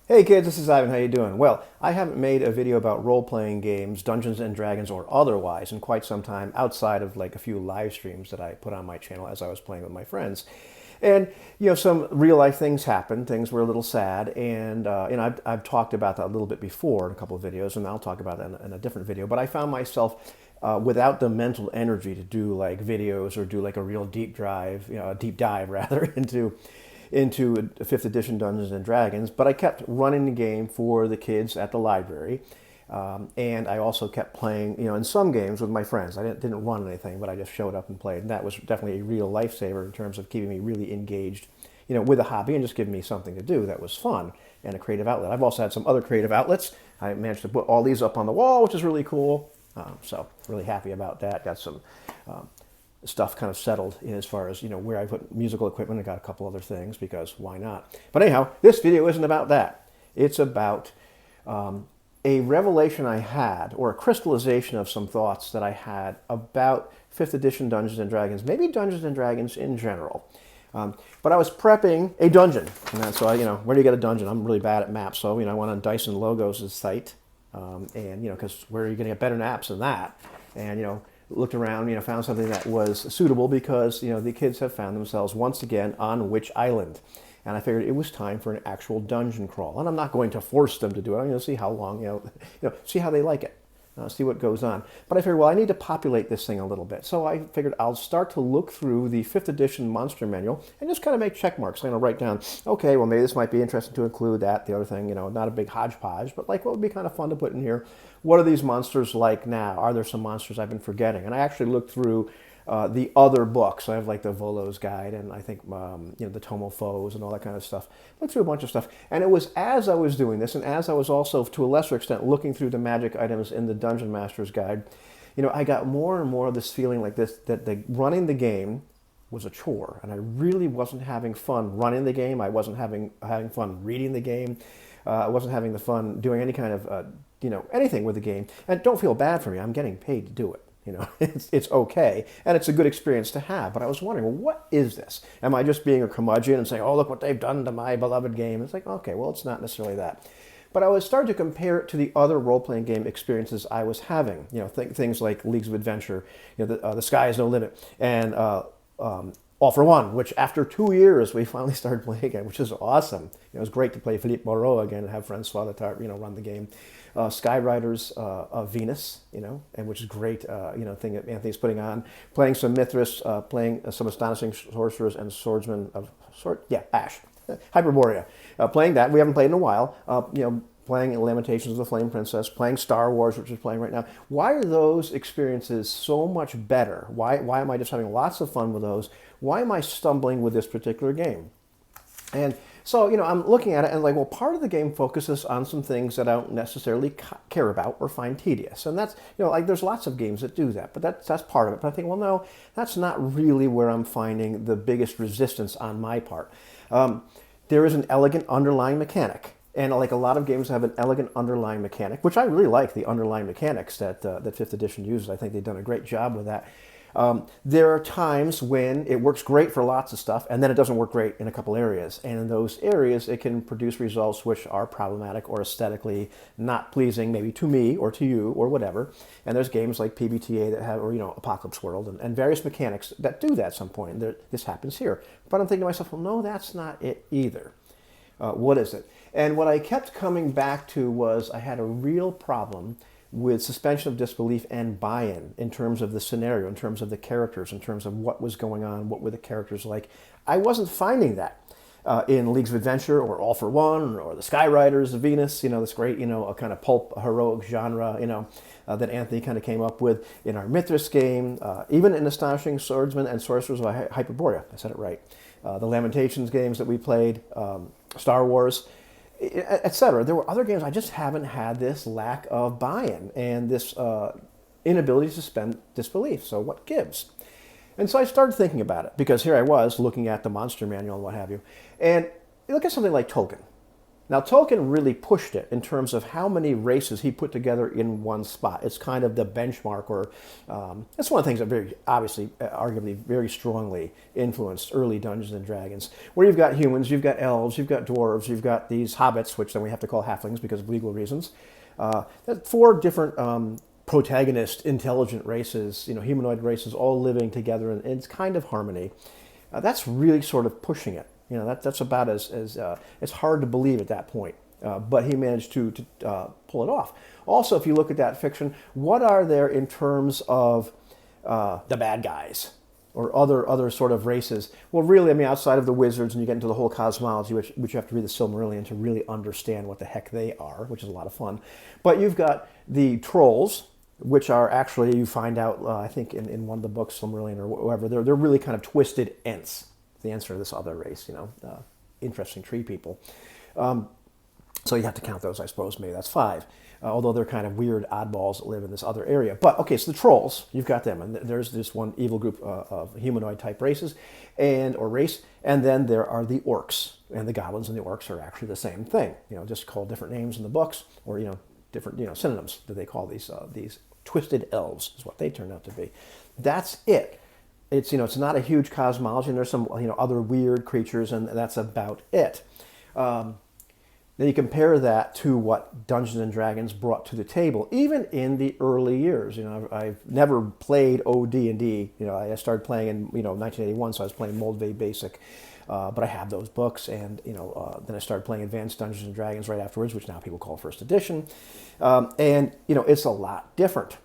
Hey kids, this is Ivan. How you doing? Well, I haven't made a video about role-playing games, Dungeons and Dragons or otherwise, in quite some time outside of like a few live streams that I put on my channel as I was playing with my friends. And some real life things happened. Things were a little sad, and I've talked about that a little bit before in a couple of videos, and I'll talk about that in a different video. But I found myself without the mental energy to do like videos or do like a real deep dive rather into fifth edition Dungeons and Dragons, but I kept running the game for the kids at the library, and I also kept playing, in some games with my friends. I didn't run anything, but I just showed up and played, and that was definitely a real lifesaver in terms of keeping me really engaged, with a hobby and just giving me something to do that was fun and a creative outlet. I've also had some other creative outlets. I managed to put all these up on the wall, which is really cool. So really happy about that. Got some stuff kind of settled in as far as where I put musical equipment. I got a couple other things because why not? But anyhow, this video isn't about that. It's about a revelation I had, or a crystallization of some thoughts that I had about 5th edition Dungeons and Dragons, maybe Dungeons and Dragons in general. But I was prepping a dungeon, and so where do you get a dungeon? I'm really bad at maps, so I went on Dyson Logos' site, and because where are you going to get better maps than that? And looked around, found something that was suitable because, the kids have found themselves once again on Witch Island. And I figured it was time for an actual dungeon crawl. And I'm not going to force them to do it. I'm going to see how long, see how they like it, see what goes on. But I figured, well, I need to populate this thing a little bit. So I figured I'll start to look through the 5th edition monster manual and just kind of make check marks. I'm going to write down, okay, well, maybe this might be interesting to include that, the other thing, not a big hodgepodge, but like what would be kind of fun to put in here? What are these monsters like now? Are there some monsters I've been forgetting? And I actually looked through the other books. I have like the Volo's Guide, and I think the Tomo Foes and all that kind of stuff. Looked through a bunch of stuff, and it was as I was doing this, and as I was also to a lesser extent looking through the magic items in the Dungeon Master's Guide, I got more and more of this feeling like this, that running the game was a chore, and I really wasn't having fun running the game. I wasn't having fun reading the game. I wasn't having the fun doing any kind of anything with the game. And don't feel bad for me. I'm getting paid to do it. It's okay, and it's a good experience to have. But I was wondering, well, what is this? Am I just being a curmudgeon and saying, oh, look what they've done to my beloved game? It's like, okay, well, it's not necessarily that. But I was starting to compare it to the other role-playing game experiences I was having. Things like Leagues of Adventure, the Sky is No Limit, and All for One, which after 2 years we finally started playing again, which is awesome. It was great to play Philippe Moreau again and have Francois Letarte, run the game. Skyriders of Venus, and which is great, thing that Anthony's putting on. Playing some Mithras, playing some Astonishing Sorcerers and Swordsmen of Ash, Hyperborea. Playing that, we haven't played in a while. Playing Lamentations of the Flame Princess, playing Star Wars, which is playing right now. Why are those experiences so much better? Why am I just having lots of fun with those? Why am I stumbling with this particular game? And so, I'm looking at it and like, well, part of the game focuses on some things that I don't necessarily care about or find tedious. And that's, like there's lots of games that do that, but that's part of it. But I think, well, no, that's not really where I'm finding the biggest resistance on my part. There is an elegant underlying mechanic. And like a lot of games have an elegant underlying mechanic, which I really like the underlying mechanics that 5th edition uses. I think they've done a great job with that. There are times when it works great for lots of stuff, and then it doesn't work great in a couple areas. And in those areas, it can produce results which are problematic or aesthetically not pleasing, maybe to me or to you or whatever. And there's games like PBTA that have, or Apocalypse World, and various mechanics that do that at some point. And this happens here. But I'm thinking to myself, well, no, that's not it either. What is it? And what I kept coming back to was I had a real problem with suspension of disbelief and buy-in in terms of the scenario, in terms of the characters, in terms of what was going on, what were the characters like. I wasn't finding that in Leagues of Adventure or All for One or the Skyriders of Venus, this great, a kind of pulp heroic genre, that Anthony kind of came up with in our Mithras game, even in Astonishing Swordsmen and Sorcerers of Hyperborea. I said it right. The Lamentations games that we played, Star Wars, etc. There were other games I just haven't had this lack of buy-in and this inability to suspend disbelief. So what gives? And so I started thinking about it because here I was looking at the monster manual and what have you. And you look at something like Tolkien. Now, Tolkien really pushed it in terms of how many races he put together in one spot. It's kind of the benchmark, or it's one of the things that very obviously, arguably, very strongly influenced early Dungeons and Dragons, where you've got humans, you've got elves, you've got dwarves, you've got these hobbits, which then we have to call halflings because of legal reasons. That's four different protagonist, intelligent races, humanoid races, all living together in it's kind of harmony. That's really sort of pushing it. That's about as it's hard to believe at that point. But he managed to pull it off. Also, if you look at that fiction, what are there in terms of the bad guys or other sort of races? Well, really, I mean, outside of the wizards, and you get into the whole cosmology, which you have to read the Silmarillion to really understand what the heck they are, which is a lot of fun. But you've got the trolls, which are actually, you find out, I think in one of the books, Silmarillion or whatever, they're really kind of twisted Ents. The answer to this other race, interesting tree people. So you have to count those, I suppose. Maybe that's 5. Although they're kind of weird oddballs that live in this other area. But, okay, so the trolls, you've got them. And there's this one evil group of humanoid-type races, or race. And then there are the orcs. And the goblins and the orcs are actually the same thing. Just called different names in the books. Or, different, synonyms that they call these twisted elves is what they turn out to be. That's it. It's it's not a huge cosmology, and there's some other weird creatures, and that's about it. Then you compare that to what Dungeons and Dragons brought to the table, even in the early years. I've never played OD&D. I started playing in 1981, so I was playing Moldvay Basic, but I have those books, and then I started playing Advanced Dungeons and Dragons right afterwards, which now people call First Edition, and it's a lot different.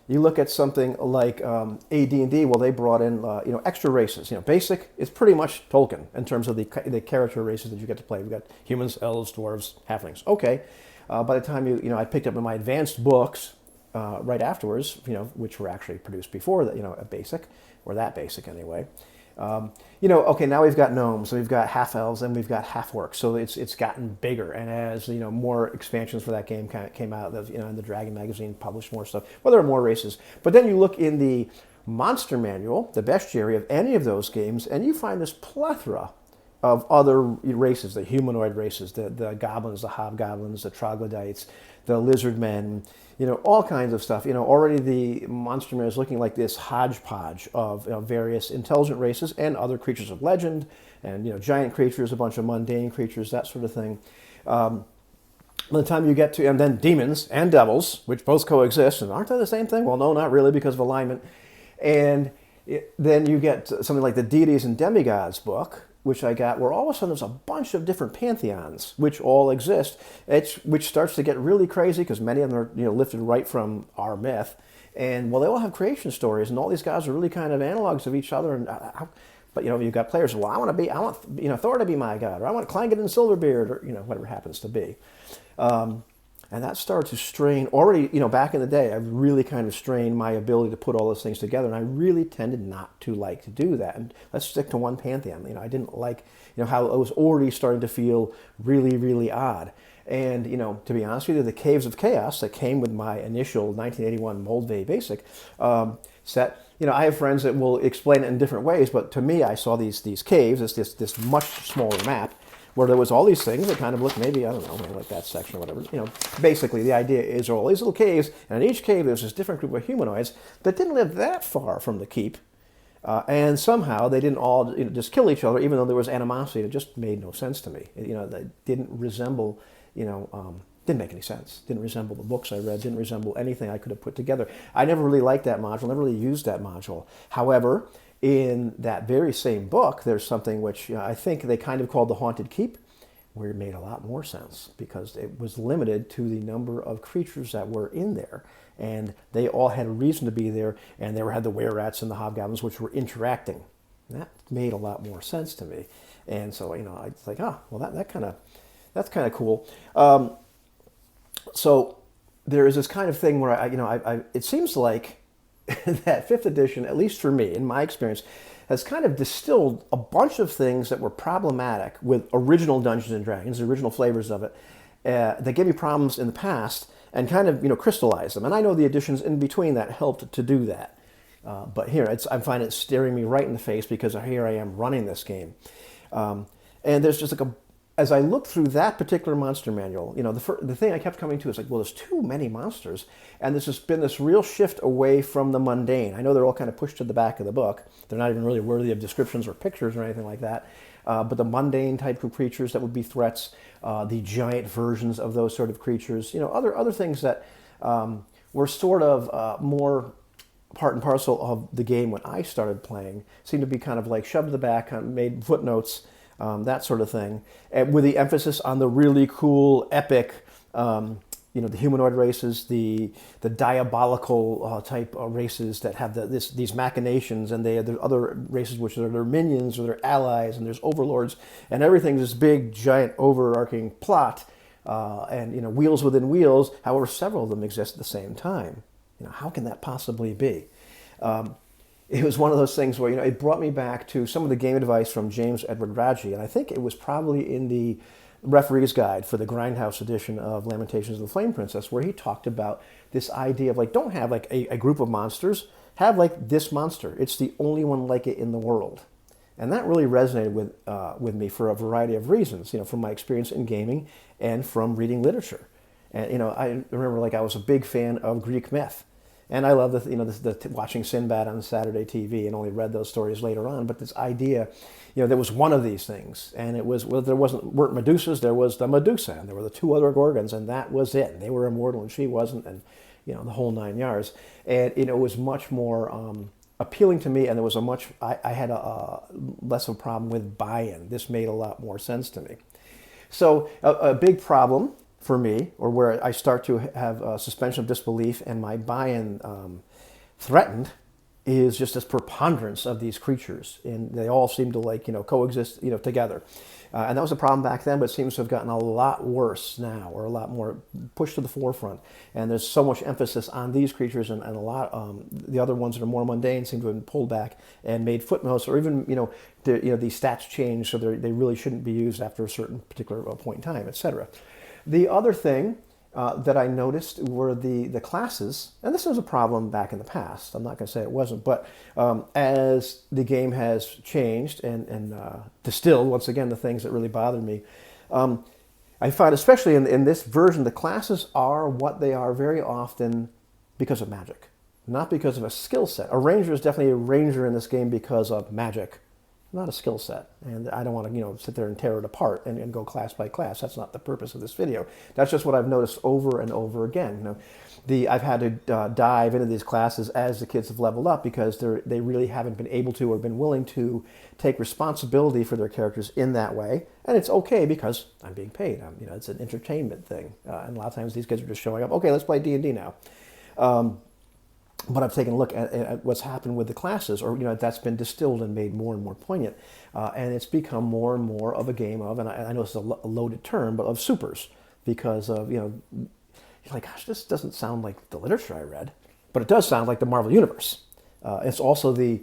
You look at something like AD&D, well, they brought in extra races. Basic is pretty much Tolkien in terms of the character races that you get to play. We've got humans, elves, dwarves, halflings. Okay, by the time I picked up in my advanced books right afterwards, which were actually produced before that, a basic, or that basic anyway. Okay, now we've got gnomes, so we've got half elves, and we've got half orcs. So it's gotten bigger, and as more expansions for that game came out, and the Dragon magazine published more stuff. Well, there are more races, but then you look in the monster manual, the bestiary of any of those games, and you find this plethora of other races, the humanoid races, the goblins, the hobgoblins, the troglodytes, the lizard men, all kinds of stuff. Already the monster man is looking like this hodgepodge of various intelligent races and other creatures of legend, and giant creatures, a bunch of mundane creatures, that sort of thing. By the time you get to, and then demons and devils, which both coexist, and aren't they the same thing? Well, no, not really, because of alignment. And then you get something like the Deities and Demigods book, which I got, where all of a sudden there's a bunch of different pantheons, which all exist, which starts to get really crazy, because many of them are lifted right from our myth. And, well, they all have creation stories, and all these guys are really kind of analogs of each other. And but, you've got players, well, I want Thor to be my god, or I want Clanget and Silverbeard, or, whatever it happens to be. And that started to strain, already, back in the day, I really kind of strained my ability to put all those things together, and I really tended not to like to do that. And let's stick to one pantheon. I didn't like, how it was already starting to feel really, really odd. And, to be honest with you, the Caves of Chaos that came with my initial 1981 Moldvay Basic set, I have friends that will explain it in different ways, but to me, I saw these caves, this much smaller map, where there was all these things that kind of looked maybe, I don't know, maybe like that section or whatever. Basically the idea is there are all these little caves, and in each cave there's this different group of humanoids that didn't live that far from the keep, and somehow they didn't all just kill each other, even though there was animosity. It just made no sense to me. They didn't resemble, didn't make any sense. Didn't resemble the books I read, didn't resemble anything I could have put together. I never really liked that module, never really used that module. However, in that very same book, there's something which I think they kind of called the Haunted Keep, where it made a lot more sense, because it was limited to the number of creatures that were in there. And they all had a reason to be there, and they had the were-rats and the hobgoblins, which were interacting. That made a lot more sense to me. And so, I was like, well, that's kind of cool. So there is this kind of thing where it seems like that 5th edition, at least for me, in my experience, has kind of distilled a bunch of things that were problematic with original Dungeons and Dragons, the original flavors of it, that gave me problems in the past, and kind of crystallized them. And I know the editions in between that helped to do that. But here, I find it staring me right in the face, because here I am running this game. And there's just like as I looked through that particular monster manual, the thing I kept coming to is like, well, there's too many monsters, and there's just been this real shift away from the mundane. I know they're all kind of pushed to the back of the book. They're not even really worthy of descriptions or pictures or anything like that. But the mundane type of creatures that would be threats, the giant versions of those sort of creatures, other things that were sort of more part and parcel of the game when I started playing, seemed to be kind of like shoved to the back, kind of made footnotes, that sort of thing, and with the emphasis on the really cool, epic, the humanoid races, the diabolical type races that have these machinations, and there are other races which are their minions or their allies, and there's overlords, and everything's this big, giant, overarching plot, and wheels within wheels. However, several of them exist at the same time. How can that possibly be? It was one of those things where, it brought me back to some of the game advice from James Edward Raji, and I think it was probably in the referee's guide for the Grindhouse edition of Lamentations of the Flame Princess, where he talked about this idea of don't have a group of monsters, have this monster. It's the only one like it in the world. And that really resonated with me for a variety of reasons, from my experience in gaming and from reading literature. And, I remember I was a big fan of Greek myth. And I love watching Sinbad on Saturday TV, and only read those stories later on. But this idea, there was one of these things, and there weren't Medusas, there was the Medusa, and there were the two other Gorgons, and that was it. And they were immortal, and she wasn't, and the whole 9 yards. And it was much more appealing to me, and there was I had a less of a problem with buy-in. This made a lot more sense to me. So a big problem for me, or where I start to have a suspension of disbelief and my buy-in threatened, is just this preponderance of these creatures, and they all seem to coexist together. And that was a problem back then, but it seems to have gotten a lot worse now, or a lot more pushed to the forefront. And there's so much emphasis on these creatures, and a lot the other ones that are more mundane seem to have been pulled back and made footnotes, or even these stats changed so they really shouldn't be used after a certain particular point in time, etc. The other thing that I noticed were the classes, and this was a problem back in the past. I'm not going to say it wasn't, but as the game has changed and distilled, once again, the things that really bothered me, I find, especially in this version, the classes are what they are very often because of magic, not because of a skill set. A ranger is definitely a ranger in this game because of magic, not a skill set. And I don't want to sit there and tear it apart and go class by class. That's not the purpose of this video. That's just what I've noticed over and over again. I've had to dive into these classes as the kids have leveled up, because they really haven't been able to or been willing to take responsibility for their characters in that way. And it's okay, because I'm being paid. It's an entertainment thing. And a lot of times these kids are just showing up, okay, let's play D&D now. But I've taken a look at what's happened with the classes, or that's been distilled and made more and more poignant, and it's become more and more of a game of, and I know it's a loaded term, but of supers, because of you're like, gosh, this doesn't sound like the literature I read, but it does sound like the Marvel Universe. It's also the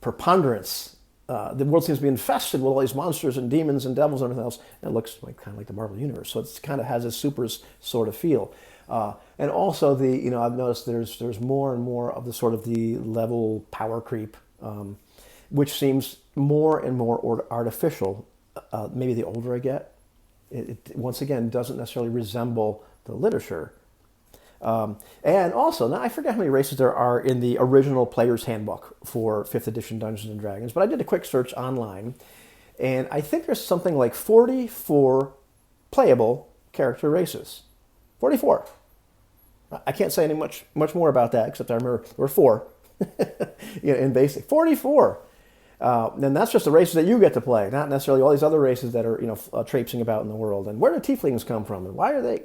preponderance. The world seems to be infested with all these monsters and demons and devils and everything else, and it looks kind of like the Marvel Universe. So it kind of has a supers sort of feel. And also I've noticed there's more and more of the sort of the level power creep, which seems more and more artificial. Maybe the older I get, it once again doesn't necessarily resemble the literature. And also, now I forget how many races there are in the original Player's Handbook for 5th edition Dungeons and Dragons, but I did a quick search online, and I think there's something like 44 playable character races. 44. I can't say any much more about that, except I remember there were 4 in basic. 44. And that's just the races that you get to play, not necessarily all these other races that are traipsing about in the world. And where do tieflings come from, and why are they?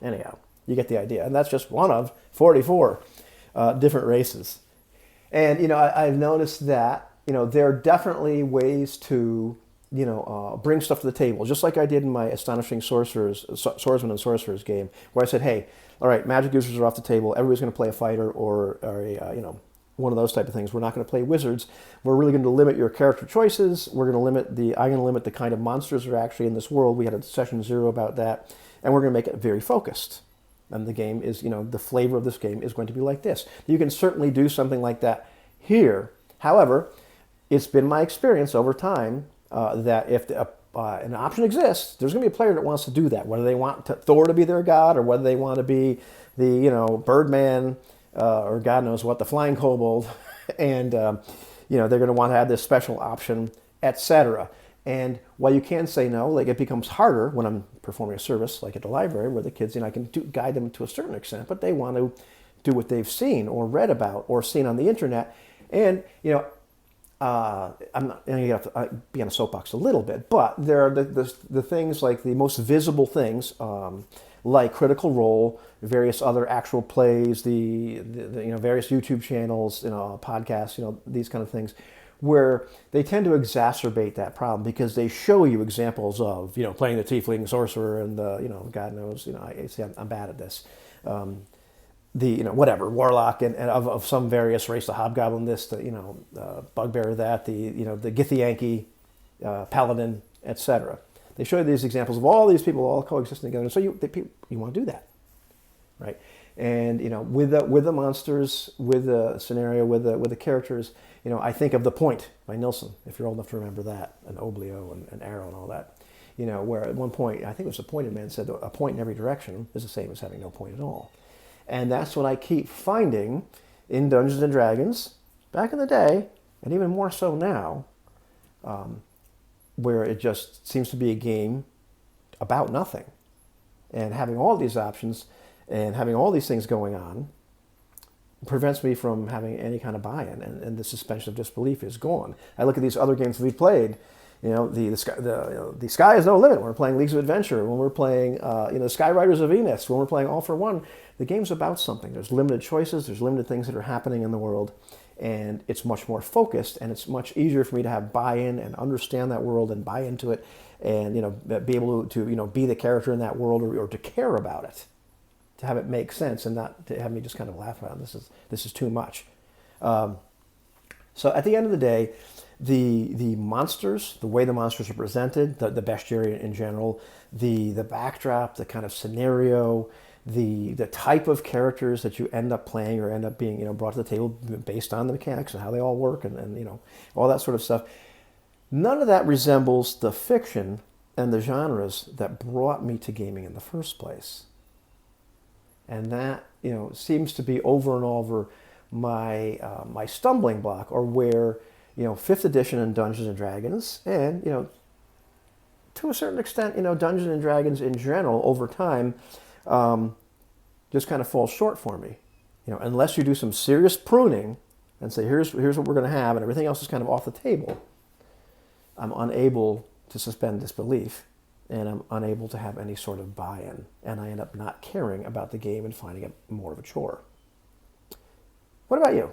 Anyhow, you get the idea. And that's just one of 44 different races. And I've noticed that there are definitely ways to bring stuff to the table, just like I did in my Astonishing Swordsman and Sorcerers game, where I said, hey, all right, magic users are off the table. Everybody's going to play a fighter or a one of those type of things. We're not going to play wizards. We're really going to limit your character choices. I'm going to limit the kind of monsters that are actually in this world. We had a session 0 about that, and we're going to make it very focused. And the game is, the flavor of this game is going to be like this. You can certainly do something like that here. However, it's been my experience over time that if an option exists, there's going to be a player that wants to do that. Whether they want Thor to be their god, or whether they want to be the Birdman, or God knows what, the Flying Kobold, and they're going to want to have this special option, etc. And while you can say no, like it becomes harder when I'm performing a service like at the library where the kids, I can guide them to a certain extent, but they want to do what they've seen or read about or seen on the internet. And, I'm not going to have to be on a soapbox a little bit, but there are the things like the most visible things, like Critical Role, various other actual plays, the various YouTube channels, podcasts, these kind of things, where they tend to exacerbate that problem because they show you examples of, playing the tiefling sorcerer and God knows, I see I'm bad at this. Whatever, warlock and of some various race, the hobgoblin this, the bugbear that, the Githyanki, paladin, etc. They show you these examples of all these people all coexisting together. So you want to do that, right? And with the monsters, with the scenario, with the characters, I think of The Point by Nilsson, if you're old enough to remember that, and Oblio and Arrow and all that. Where at one point, I think it was a pointed man said a point in every direction is the same as having no point at all. And that's what I keep finding in Dungeons and Dragons back in the day, and even more so now, where it just seems to be a game about nothing. And having all these options and having all these things going on prevents me from having any kind of buy-in, and the suspension of disbelief is gone. I look at these other games we've played. The sky is no limit. When we're playing Leagues of Adventure, when we're playing, Skyriders of Venus, when we're playing All for One, the game's about something. There's limited choices. There's limited things that are happening in the world, and it's much more focused, and it's much easier for me to have buy-in and understand that world and buy into it, and be able to be the character in that world, or to care about it, to have it make sense, and not to have me just kind of laugh about it. This is too much. So at the end of the day, the monsters, the way the monsters are presented, the bestiary in general, the backdrop, the kind of scenario, the type of characters that you end up playing or end up being brought to the table based on the mechanics and how they all work and all that sort of stuff. None of that resembles the fiction and the genres that brought me to gaming in the first place. And that seems to be over and over my my stumbling block, or where 5th edition in Dungeons and Dragons, and to a certain extent Dungeons and Dragons in general over time just kind of falls short for me. Unless you do some serious pruning and say here's what we're going to have, and everything else is kind of off the table, I'm unable to suspend disbelief, and I'm unable to have any sort of buy-in, and I end up not caring about the game and finding it more of a chore. What about you?